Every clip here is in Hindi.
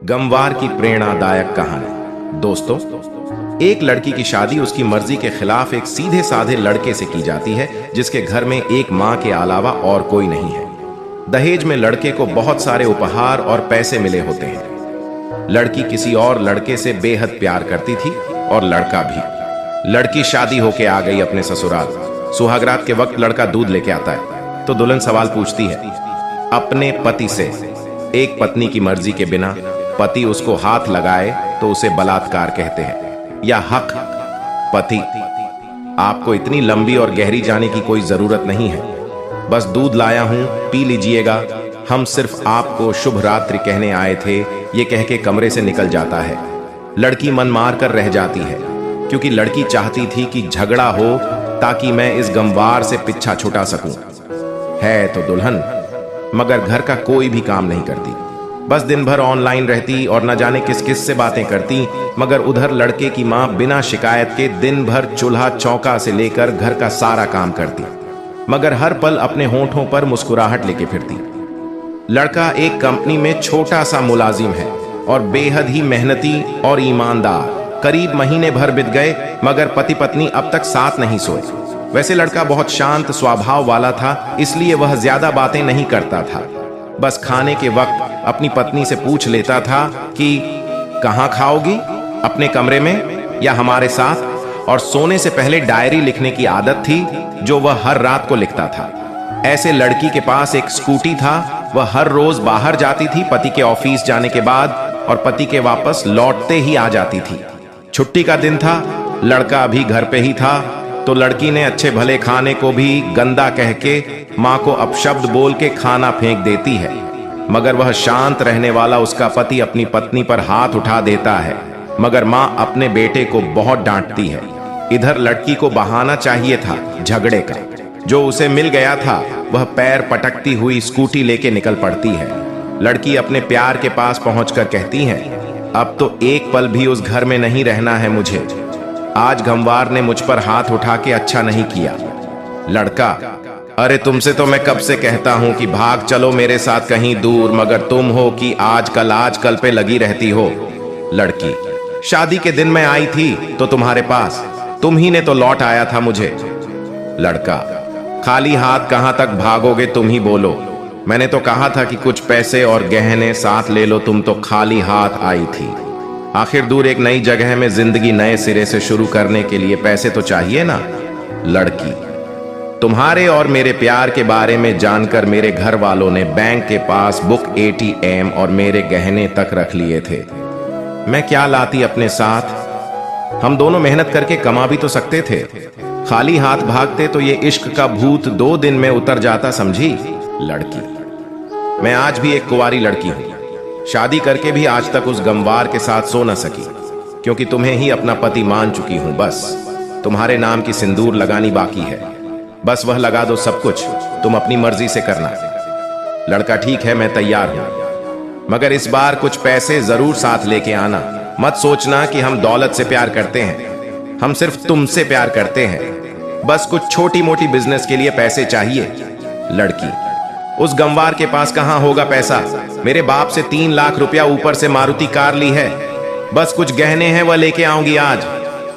गमवार की प्रेरणादायक कहानी। दोस्तों, एक लड़की की शादी उसकी मर्जी के खिलाफ एक सीधे साधे लड़के से की जाती है जिसके घर में एक मां के अलावा और कोई नहीं है। दहेज में लड़के को बहुत सारे उपहार और पैसे मिले होते हैं। लड़की किसी और लड़के से बेहद प्यार करती थी और लड़का भी। लड़की शादी होके आ गई अपने ससुराल। सुहागरात के वक्त लड़का दूध लेके आता है तो दुल्हन सवाल पूछती है अपने पति से। एक पत्नी की मर्जी के बिना पति उसको हाथ लगाए तो उसे बलात्कार कहते हैं या हक। पति, आपको इतनी लंबी और गहरी जाने की कोई जरूरत नहीं है, बस दूध लाया हूं, पी लीजिएगा। हम सिर्फ आपको शुभ रात्रि कहने आए थे, ये कह के कमरे से निकल जाता है। लड़की मन मार कर रह जाती है क्योंकि लड़की चाहती थी कि झगड़ा हो ताकि मैं इस गमवार से पीछा छुटा सकूं। है तो दुल्हन, मगर घर का कोई भी काम नहीं करती, बस दिन भर ऑनलाइन रहती और न जाने किस किस से बातें करती। मगर उधर लड़के की मां बिना शिकायत के दिन भर चूल्हा चौका से लेकर घर का सारा काम करती, मगर हर पल अपने होंठों पर मुस्कुराहट लेके फिरती। लड़का एक कंपनी में छोटा सा मुलाजिम है और बेहद ही मेहनती और ईमानदार। करीब महीने भर बीत गए मगर पति पत्नी अब तक साथ नहीं सोए। वैसे लड़का बहुत शांत स्वभाव वाला था, इसलिए वह ज्यादा बातें नहीं करता था। बस खाने के वक्त अपनी पत्नी से पूछ लेता था कि कहाँ खाओगी, अपने कमरे में या हमारे साथ। और सोने से पहले डायरी लिखने की आदत थी जो वह हर रात को लिखता था। ऐसे लड़की के पास एक स्कूटी था। वह हर रोज बाहर जाती थी पति के ऑफिस जाने के बाद और पति के वापस लौटते ही आ जाती थी। छुट्टी का दिन था, लड़का अभी घर पे ही था, तो लड़की ने अच्छे भले खाने को भी गंदा कह के मां को अपशब्द बोल के खाना फेंक देती है। मगर वह शांत रहने वाला उसका पति अपनी पत्नी पर हाथ उठा देता है, मगर मां अपने बेटे को बहुत डांटती है। इधर लड़की को बहाना चाहिए था झगड़े का, जो उसे मिल गया था। वह पैर पटकती हुई स्कूटी लेके निकल पड़ती है। लड़की अपने प्यार के पास पहुंचकर कहती है अब तो एक पल भी उस घर में नहीं रहना है मुझे। आज गमवार ने मुझ पर हाथ उठा के अच्छा नहीं किया। लड़का, अरे तुमसे तो मैं कब से कहता हूं कि भाग चलो मेरे साथ कहीं दूर, मगर तुम हो कि आजकल पे लगी रहती हो। लड़की, शादी के दिन मैं आई थी तो तुम्हारे पास, तुम ही ने तो लौट आया था मुझे। लड़का, खाली हाथ कहां तक भागोगे, तुम ही बोलो। मैंने तो कहा था कि कुछ पैसे और गहने साथ ले लो, तुम तो खाली हाथ आई थी। आखिर दूर एक नई जगह में जिंदगी नए सिरे से शुरू करने के लिए पैसे तो चाहिए ना। लड़की, तुम्हारे और मेरे प्यार के बारे में जानकर मेरे घर वालों ने बैंक के पास बुक, ATM और मेरे गहने तक रख लिए थे। मैं क्या लाती अपने साथ, हम दोनों मेहनत करके कमा भी तो सकते थे। खाली हाथ भागते तो ये इश्क का भूत 2 दिन में उतर जाता, समझी। लड़की, मैं आज भी एक कुंवारी लड़की हूं। शादी करके भी आज तक उस गमवार के साथ सो न सकी क्योंकि तुम्हें ही अपना पति मान चुकी हूं। बस तुम्हारे नाम की सिंदूर लगानी बाकी है, बस वह लगा दो, सब कुछ तुम अपनी मर्जी से करना। लड़का, ठीक है, मैं तैयार हूं, मगर इस बार कुछ पैसे जरूर साथ लेके आना। मत सोचना कि हम दौलत से प्यार करते हैं, हम सिर्फ तुमसे प्यार करते हैं। बस कुछ छोटी मोटी बिजनेस के लिए पैसे चाहिए। लड़की, उस गमवार के पास कहां होगा पैसा, मेरे बाप से 3 लाख रुपया ऊपर से मारुति कार ली है। बस कुछ गहने हैं वह लेके आऊंगी आज।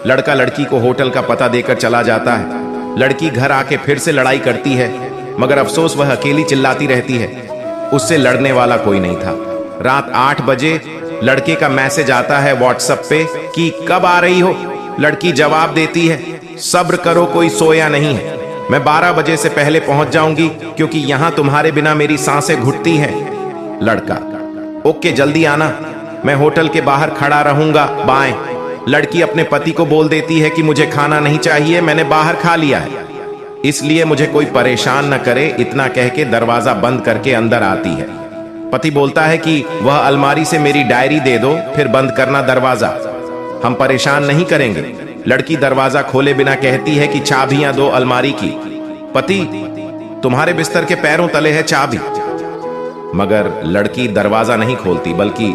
लड़का लड़की को होटल का पता देकर चला जाता है। लड़की घर आके फिर से लड़ाई करती है, मगर अफसोस वह अकेली चिल्लाती रहती है। उससे लड़ने वाला कोई नहीं था। रात 8 बजे लड़के का मैसेज आता है व्हाट्सएप पे कि कब आ रही हो। लड़की जवाब देती है सब्र करो, कोई सोया नहीं है, मैं 12 बजे से पहले पहुंच जाऊंगी क्योंकि यहां तुम्हारे बिना मेरी सांसें घुटती हैं। लड़का, ओके, जल्दी आना, मैं होटल के बाहर खड़ा रहूंगा, बाय। लड़की अपने पति को बोल देती है कि मुझे खाना नहीं चाहिए, मैंने बाहर खा लिया है, इसलिए मुझे कोई परेशान न करे। इतना कह के दरवाजा बंद करके अंदर आती है। पति बोलता है कि वह अलमारी से मेरी डायरी दे दो, फिर बंद करना दरवाजा, हम परेशान नहीं करेंगे। लड़की दरवाजा खोले बिना कहती है कि चाबियां दो अलमारी की। पति, तुम्हारे बिस्तर के पैरों तले है चाबी। मगर लड़की दरवाजा नहीं खोलती बल्कि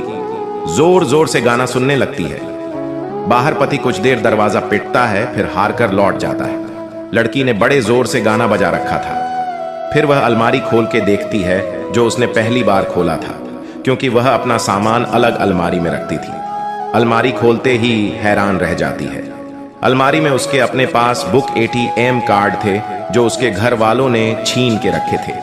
जोर जोर से गाना सुनने लगती है। बाहर पति कुछ देर दरवाजा पीटता है, फिर हार कर लौट जाता है। लड़की ने बड़े जोर से गाना बजा रखा था। फिर वह अलमारी खोल के देखती है जो उसने पहली बार खोला था। क्योंकि वह अपना सामान अलग अलमारी में रखती थी। अलमारी खोलते ही हैरान रह जाती है। अलमारी में उसके अपने पास बुक एटीएम कार्ड थे जो उसके घर वालों ने छीन के रखे थे।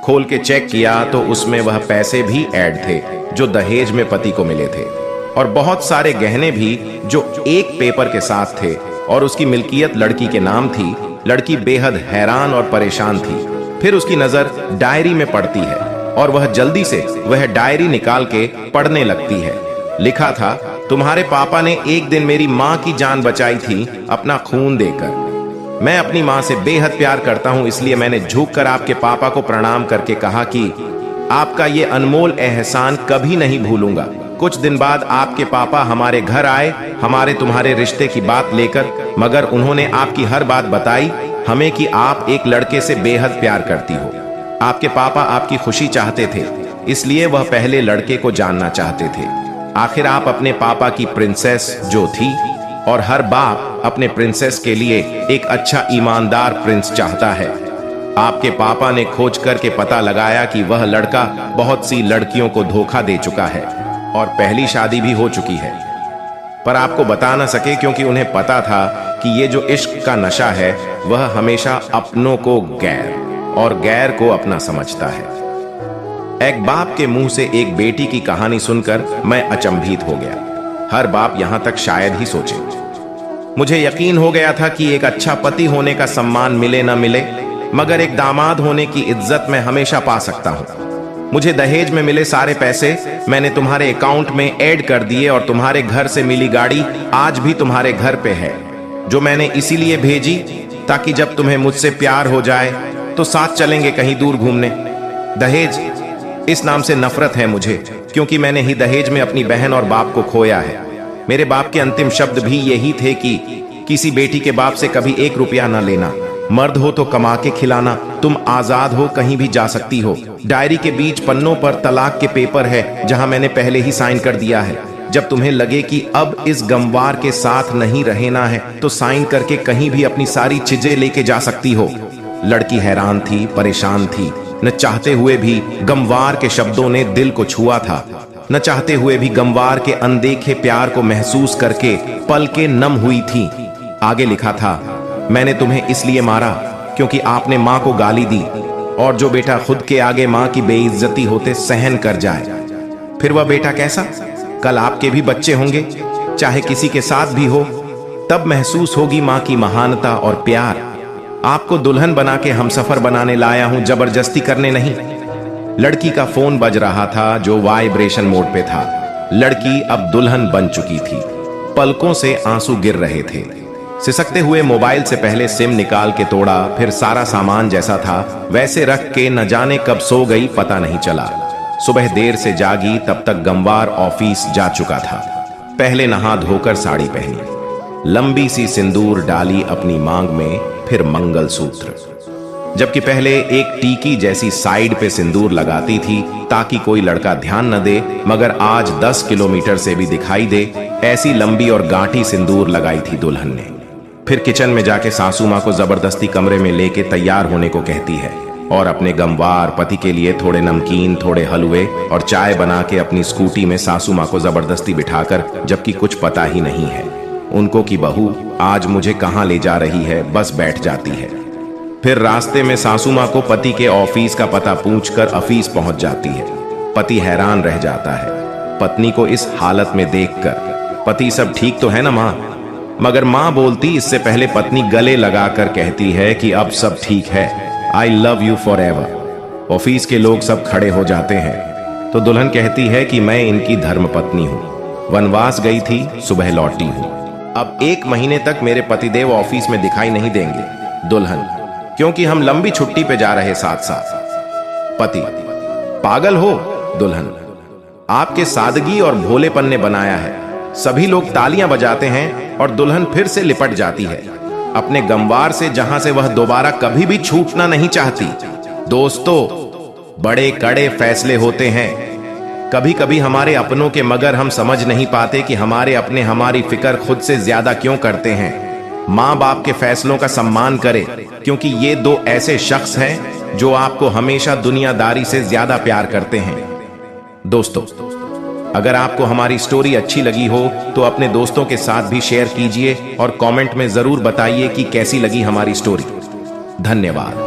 खोल के चेक किया तो उसमें वह पैसे भी ऐड थे जो दहेज में पति को मिले थे, और बहुत सारे गहने भी जो एक पेपर के साथ थे, और उसकी मिल्कियत लड़की के नाम थी। लड़की बेहद हैरान और परेशान थी। फिर उसकी नजर डायरी में पड़ती है और वह जल्दी से वह डायरी निकाल के पढ़ने लगती है। लिखा था, तुम्हारे पापा ने एक दिन मेरी माँ की जान बचाई थी अपना खून देकर। मैं अपनी माँ से बेहद प्यार करता हूँ, इसलिए मैंने झुक कर आपके पापा को प्रणाम करके कहा कि आपका ये अनमोल एहसान कभी नहीं भूलूंगा। कुछ दिन बाद आपके पापा हमारे घर आए हमारे तुम्हारे रिश्ते की बात लेकर, मगर उन्होंने आपकी हर बात बताई हमें कि आप एक लड़के से बेहद प्यार करती हो। आपके पापा आपकी खुशी चाहते थे, इसलिए वह पहले लड़के को जानना चाहते थे। आखिर आप अपने पापा की प्रिंसेस जो थी, और हर बाप अपने प्रिंसेस के लिए एक अच्छा ईमानदार प्रिंस चाहता है। आपके पापा ने खोज करके पता लगाया कि वह लड़का बहुत सी लड़कियों को धोखा दे चुका है और पहली शादी भी हो चुकी है, पर आपको बता ना सके क्योंकि उन्हें पता था कि ये जो इश्क का नशा है वह हमेशा अपनों को गैर और गैर को अपना समझता है। एक बाप के मुंह से एक बेटी की कहानी सुनकर मैं अचंभित हो गया। हर बाप यहां तक शायद ही सोचे। मुझे यकीन हो गया था कि एक अच्छा पति होने का सम्मान मिले न मिले, मगर एक दामाद होने की इज्जत मैं हमेशा पा सकता हूं। मुझे दहेज में मिले सारे पैसे मैंने तुम्हारे अकाउंट में ऐड कर दिए, और तुम्हारे घर से मिली गाड़ी आज भी तुम्हारे घर पे है, जो मैंने इसीलिए भेजी ताकि जब तुम्हें मुझसे प्यार हो जाए तो साथ चलेंगे कहीं दूर घूमने। दहेज, इस नाम से नफरत है मुझे, क्योंकि मैंने ही दहेज में अपनी बहन और बाप को खोया है। मेरे बाप के अंतिम शब्द भी यही थे कि किसी बेटी के बाप से कभी 1 रुपया ना लेना, मर्द हो तो कमा के खिलाना, तुम आजाद हो, कहीं भी जा सकती हो। डायरी के बीच पन्नों पर तलाक के पेपर है जहां मैंने पहले ही साइन कर दिया है। जब तुम्हें लगे कि अब इस गमवार के साथ नहीं रहना है तो साइन करके कहीं भी अपनी सारी चीजें लेके जा सकती हो। लड़की हैरान थी, परेशान थी। न चाहते हुए भी गमवार के शब्दों ने दिल को छुआ था। न चाहते हुए भी गमवार के अनदेखे प्यार को महसूस करके पलकें नम हुई थी। आगे लिखा था, मैंने तुम्हें इसलिए मारा क्योंकि आपने माँ को गाली दी, और जो बेटा खुद के आगे माँ की बेइज्जती होते सहन कर जाए, फिर वह बेटा कैसा? कल आपके भी बच्चे होंगे, चाहे किसी के साथ भी हो, तब महसूस होगी माँ की महानता और प्यार। आपको दुल्हन बना के हमसफर बनाने लाया हूं, जबरदस्ती करने नहीं। लड़की का फोन बज रहा था जो वाइब्रेशन मोड पे था। लड़की अब दुल्हन बन चुकी थी। पलकों से आंसू गिर रहे थे। सिसकते हुए मोबाइल से पहले सिम निकाल के तोड़ा, फिर सारा सामान जैसा था वैसे रख के न जाने कब सो गई पता नहीं चला। सुबह देर से जागी, तब तक गमवार ऑफिस जा चुका था। पहले नहा धोकर साड़ी पहनी, लंबी सी सिंदूर डाली अपनी मांग में, फिर मंगलसूत्र। जबकि पहले एक टीकी जैसी साइड पे सिंदूर लगाती थी ताकि कोई लड़का ध्यान न दे, मगर आज 10 किलोमीटर से भी दिखाई दे ऐसी लंबी और गांठी सिंदूर लगाई थी दुल्हन ने। फिर किचन में जाके सासू माँ को जबरदस्ती कमरे में लेके तैयार होने को कहती है, और अपने गमवार पति के लिए थोड़े नमकीन, थोड़े हलवे और चाय बना के अपनी स्कूटी में सासू माँ को जबरदस्ती बिठाकर, जबकि कुछ पता ही नहीं है उनको कि बहू आज मुझे कहाँ ले जा रही है, बस बैठ जाती है। फिर रास्ते में सासू माँ को पति के ऑफिस का पता पूछकर ऑफिस पहुंच जाती है। पति हैरान रह जाता है पत्नी को इस हालत में देखकर। पति सब ठीक तो है ना माँ? मगर माँ बोलती इससे पहले पत्नी गले लगाकर कहती है कि अब सब ठीक है, I love you for ever. Office के लोग सब खड़े हो जाते हैं तो दुल्हन कहती है कि मैं इनकी धर्मपत्नी हूँ, वनवास गई थी, सुबह लौटी हूँ। अब 1 महीने तक मेरे पतिदेव ऑफिस में दिखाई नहीं देंगे। दुल्हन, क्योंकि हम लंबी छुट्टी पे जा रहे साथ साथ। पति, पागल हो? दुल्हन, आपके सादगी और भोलेपन ने बनाया है। सभी लोग तालियां बजाते हैं और दुल्हन फिर से लिपट जाती है अपने गमवार से, जहां से वह दोबारा कभी भी छूटना नहीं चाहती। दोस्तों, बड़े कड़े फैसले होते हैं कभी कभी हमारे अपनों के, मगर हम समझ नहीं पाते कि हमारे अपने हमारी फिक्र खुद से ज्यादा क्यों करते हैं। माँ बाप के फैसलों का सम्मान करें, क्योंकि ये 2 ऐसे शख्स हैं जो आपको हमेशा दुनियादारी से ज्यादा प्यार करते हैं। दोस्तों, अगर आपको हमारी स्टोरी अच्छी लगी हो तो अपने दोस्तों के साथ भी शेयर कीजिए और कमेंट में जरूर बताइए कि कैसी लगी हमारी स्टोरी। धन्यवाद।